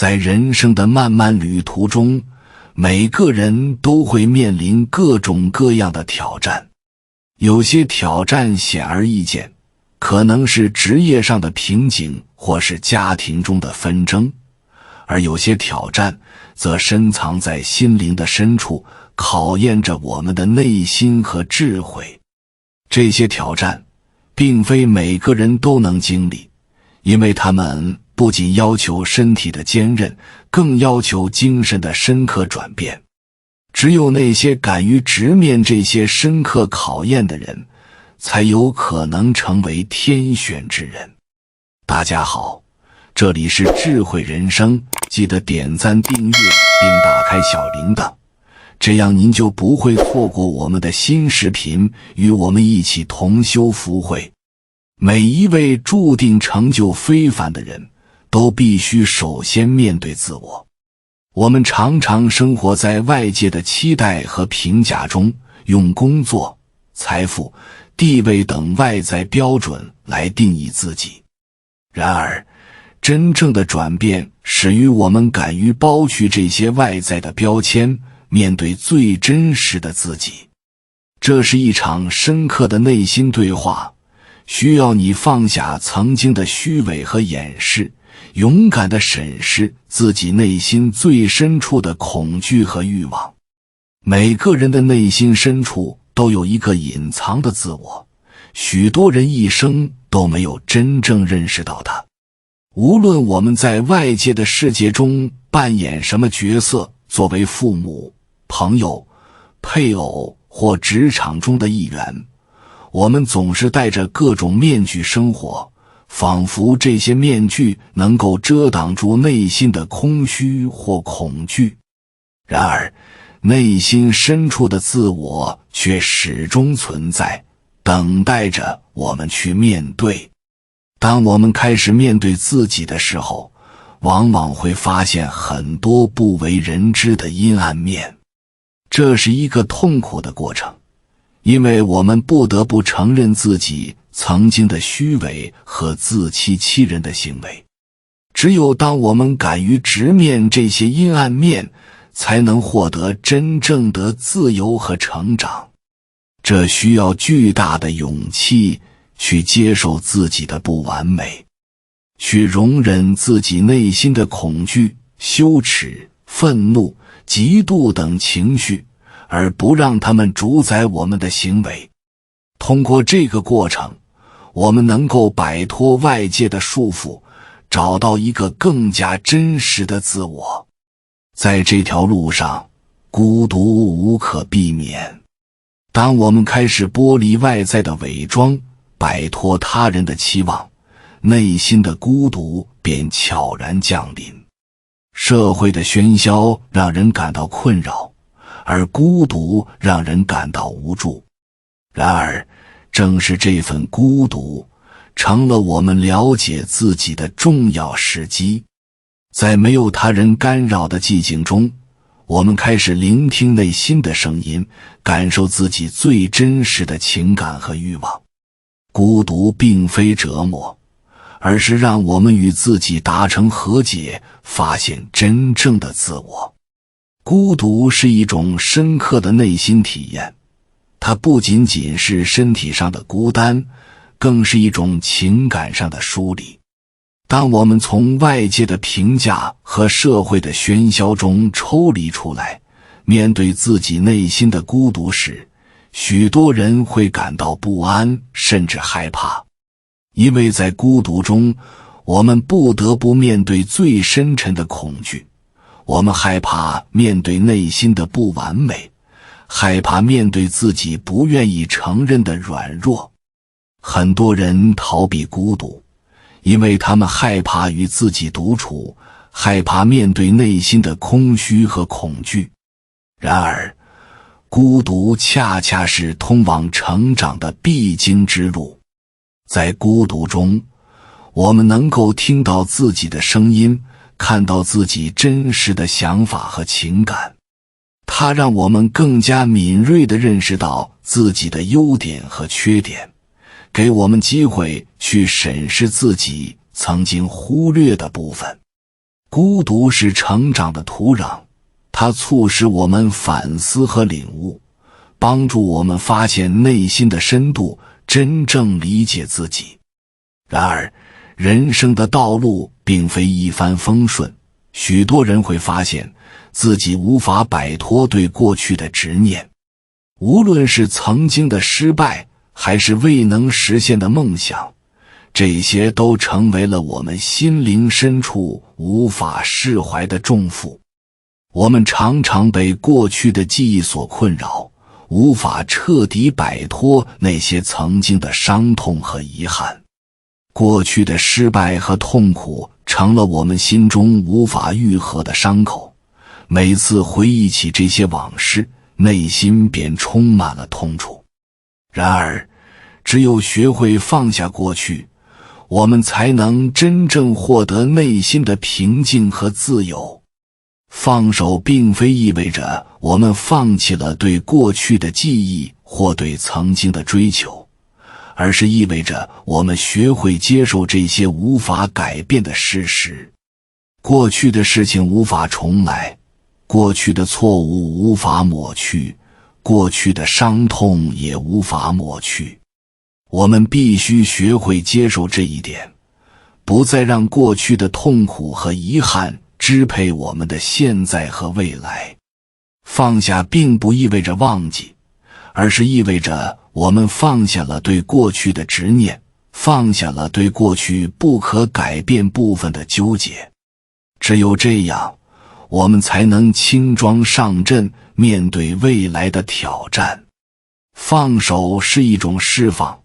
在人生的漫漫旅途中，每个人都会面临各种各样的挑战。有些挑战显而易见，可能是职业上的瓶颈，或是家庭中的纷争，而有些挑战则深藏在心灵的深处，考验着我们的内心和智慧。这些挑战并非每个人都能经历，因为他们不仅要求身体的坚韧，更要求精神的深刻转变。只有那些敢于直面这些深刻考验的人，才有可能成为天选之人。大家好，这里是智慧人生，记得点赞订阅并打开小铃铛，这样您就不会错过我们的新视频，与我们一起同修福慧。每一位注定成就非凡的人，都必须首先面对自我。我们常常生活在外界的期待和评价中，用工作、财富、地位等外在标准来定义自己。然而，真正的转变始于我们敢于剥去这些外在的标签，面对最真实的自己。这是一场深刻的内心对话，需要你放下曾经的虚伪和掩饰，勇敢地审视自己内心最深处的恐惧和欲望。每个人的内心深处都有一个隐藏的自我，许多人一生都没有真正认识到它。无论我们在外界的世界中扮演什么角色，作为父母、朋友、配偶或职场中的一员，我们总是戴着各种面具生活，仿佛这些面具能够遮挡住内心的空虚或恐惧。然而，内心深处的自我却始终存在，等待着我们去面对。当我们开始面对自己的时候，往往会发现很多不为人知的阴暗面。这是一个痛苦的过程，因为我们不得不承认自己曾经的虚伪和自欺欺人的行为。只有当我们敢于直面这些阴暗面，才能获得真正的自由和成长。这需要巨大的勇气，去接受自己的不完美，去容忍自己内心的恐惧、羞耻、愤怒、嫉妒等情绪，而不让他们主宰我们的行为。通过这个过程，我们能够摆脱外界的束缚，找到一个更加真实的自我。在这条路上，孤独无可避免。当我们开始剥离外在的伪装，摆脱他人的期望，内心的孤独便悄然降临。社会的喧嚣让人感到困扰，而孤独让人感到无助。然而，正是这份孤独，成了我们了解自己的重要时机。在没有他人干扰的寂静中，我们开始聆听内心的声音，感受自己最真实的情感和欲望。孤独并非折磨，而是让我们与自己达成和解，发现真正的自我。孤独是一种深刻的内心体验，它不仅仅是身体上的孤单，更是一种情感上的疏离。当我们从外界的评价和社会的喧嚣中抽离出来，面对自己内心的孤独时，许多人会感到不安，甚至害怕。因为在孤独中，我们不得不面对最深沉的恐惧。我们害怕面对内心的不完美，害怕面对自己不愿意承认的软弱。很多人逃避孤独，因为他们害怕与自己独处，害怕面对内心的空虚和恐惧。然而，孤独恰恰是通往成长的必经之路。在孤独中，我们能够听到自己的声音，看到自己真实的想法和情感。它让我们更加敏锐地认识到自己的优点和缺点，给我们机会去审视自己曾经忽略的部分。孤独是成长的土壤，它促使我们反思和领悟，帮助我们发现内心的深度，真正理解自己。然而，人生的道路并非一帆风顺，许多人会发现自己无法摆脱对过去的执念。无论是曾经的失败，还是未能实现的梦想，这些都成为了我们心灵深处无法释怀的重负。我们常常被过去的记忆所困扰，无法彻底摆脱那些曾经的伤痛和遗憾。过去的失败和痛苦成了我们心中无法愈合的伤口，每次回忆起这些往事，内心便充满了痛楚。然而，只有学会放下过去，我们才能真正获得内心的平静和自由。放手并非意味着我们放弃了对过去的记忆或对曾经的追求，而是意味着我们学会接受这些无法改变的事实。过去的事情无法重来，过去的错误无法抹去，过去的伤痛也无法抹去。我们必须学会接受这一点，不再让过去的痛苦和遗憾支配我们的现在和未来。放下并不意味着忘记，而是意味着我们放下了对过去的执念，放下了对过去不可改变部分的纠结。只有这样，我们才能轻装上阵，面对未来的挑战。放手是一种释放，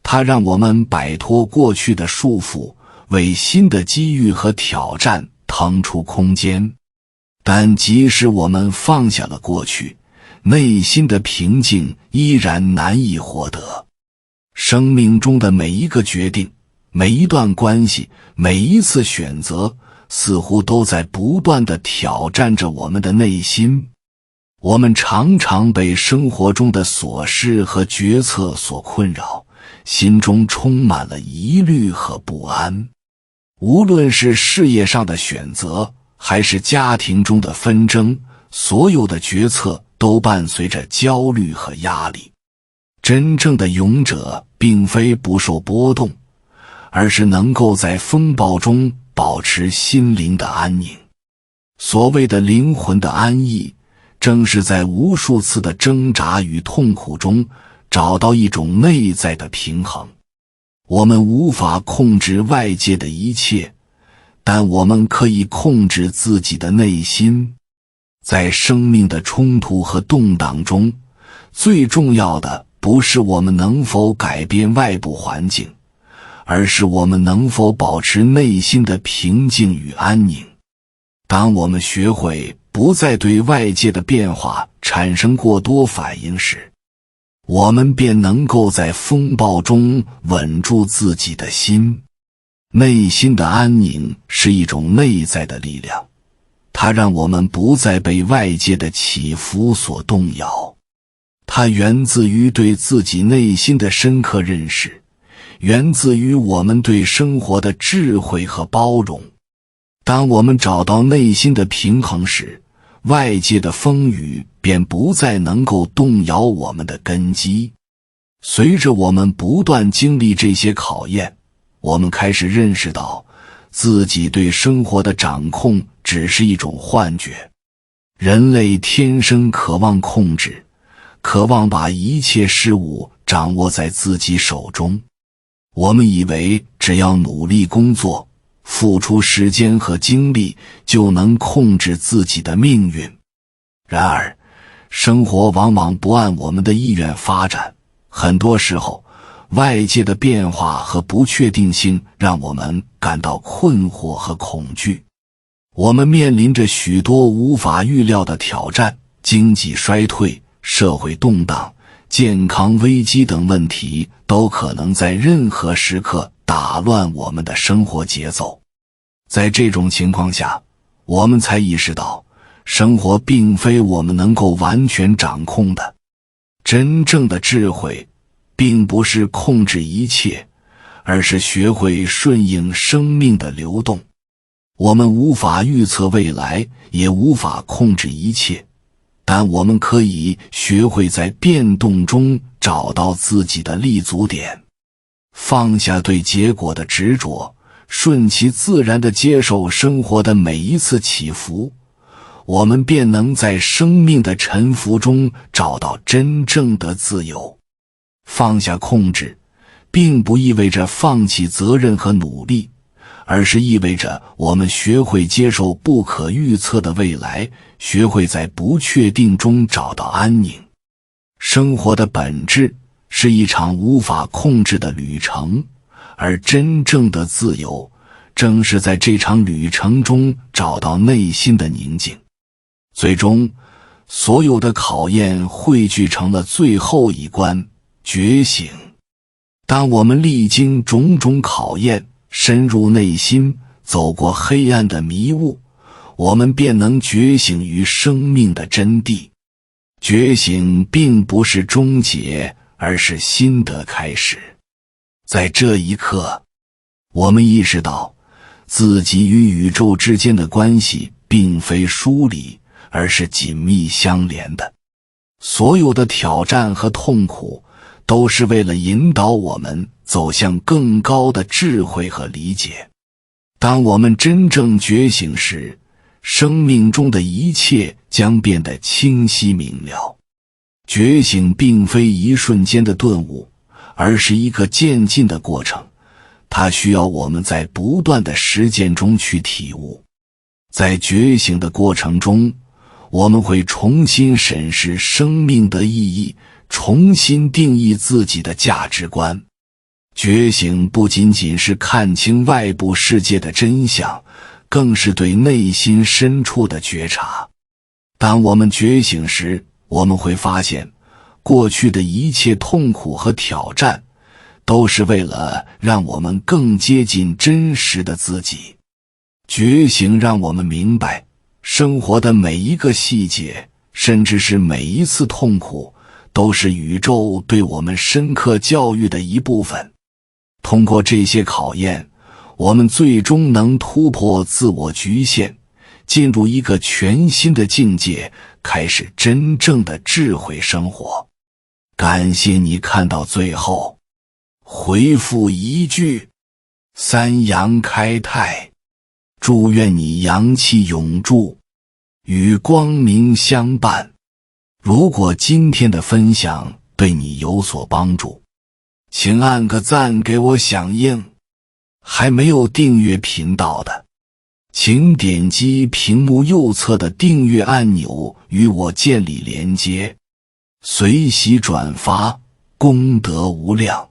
它让我们摆脱过去的束缚，为新的机遇和挑战腾出空间。但即使我们放下了过去，内心的平静依然难以获得。生命中的每一个决定，每一段关系，每一次选择，似乎都在不断地挑战着我们的内心。我们常常被生活中的琐事和决策所困扰，心中充满了疑虑和不安。无论是事业上的选择，还是家庭中的纷争，所有的决策都伴随着焦虑和压力。真正的勇者并非不受波动，而是能够在风暴中保持心灵的安宁。所谓的灵魂的安逸，正是在无数次的挣扎与痛苦中找到一种内在的平衡。我们无法控制外界的一切，但我们可以控制自己的内心。在生命的冲突和动荡中，最重要的不是我们能否改变外部环境，而是我们能否保持内心的平静与安宁。当我们学会不再对外界的变化产生过多反应时，我们便能够在风暴中稳住自己的心。内心的安宁是一种内在的力量，它让我们不再被外界的起伏所动摇。它源自于对自己内心的深刻认识，源自于我们对生活的智慧和包容。当我们找到内心的平衡时，外界的风雨便不再能够动摇我们的根基。随着我们不断经历这些考验，我们开始认识到自己对生活的掌控只是一种幻觉。人类天生渴望控制，渴望把一切事物掌握在自己手中。我们以为只要努力工作，付出时间和精力，就能控制自己的命运。然而，生活往往不按我们的意愿发展，很多时候，外界的变化和不确定性让我们感到困惑和恐惧。我们面临着许多无法预料的挑战，经济衰退、社会动荡、健康危机等问题都可能在任何时刻打乱我们的生活节奏。在这种情况下，我们才意识到，生活并非我们能够完全掌控的。真正的智慧并不是控制一切，而是学会顺应生命的流动。我们无法预测未来，也无法控制一切，但我们可以学会在变动中找到自己的立足点，放下对结果的执着，顺其自然地接受生活的每一次起伏，我们便能在生命的沉浮中找到真正的自由。放下控制，并不意味着放弃责任和努力，而是意味着我们学会接受不可预测的未来，学会在不确定中找到安宁。生活的本质是一场无法控制的旅程，而真正的自由正是在这场旅程中找到内心的宁静。最终，所有的考验汇聚成了最后一关，觉醒。当我们历经种种考验，深入内心，走过黑暗的迷雾，我们便能觉醒于生命的真谛。觉醒并不是终结，而是新的开始。在这一刻，我们意识到自己与宇宙之间的关系并非疏离，而是紧密相连的。所有的挑战和痛苦都是为了引导我们走向更高的智慧和理解。当我们真正觉醒时，生命中的一切将变得清晰明了。觉醒并非一瞬间的顿悟，而是一个渐进的过程，它需要我们在不断的实践中去体悟。在觉醒的过程中，我们会重新审视生命的意义，重新定义自己的价值观。觉醒不仅仅是看清外部世界的真相，更是对内心深处的觉察。当我们觉醒时，我们会发现，过去的一切痛苦和挑战，都是为了让我们更接近真实的自己。觉醒让我们明白，生活的每一个细节，甚至是每一次痛苦，都是宇宙对我们深刻教育的一部分。通过这些考验，我们最终能突破自我局限，进入一个全新的境界，开始真正的智慧生活。感谢你看到最后，回复一句三阳开泰，祝愿你阳气永驻，与光明相伴。如果今天的分享对你有所帮助，请按个赞给我响应。还没有订阅频道的，请点击屏幕右侧的订阅按钮与我建立连接，随喜转发，功德无量。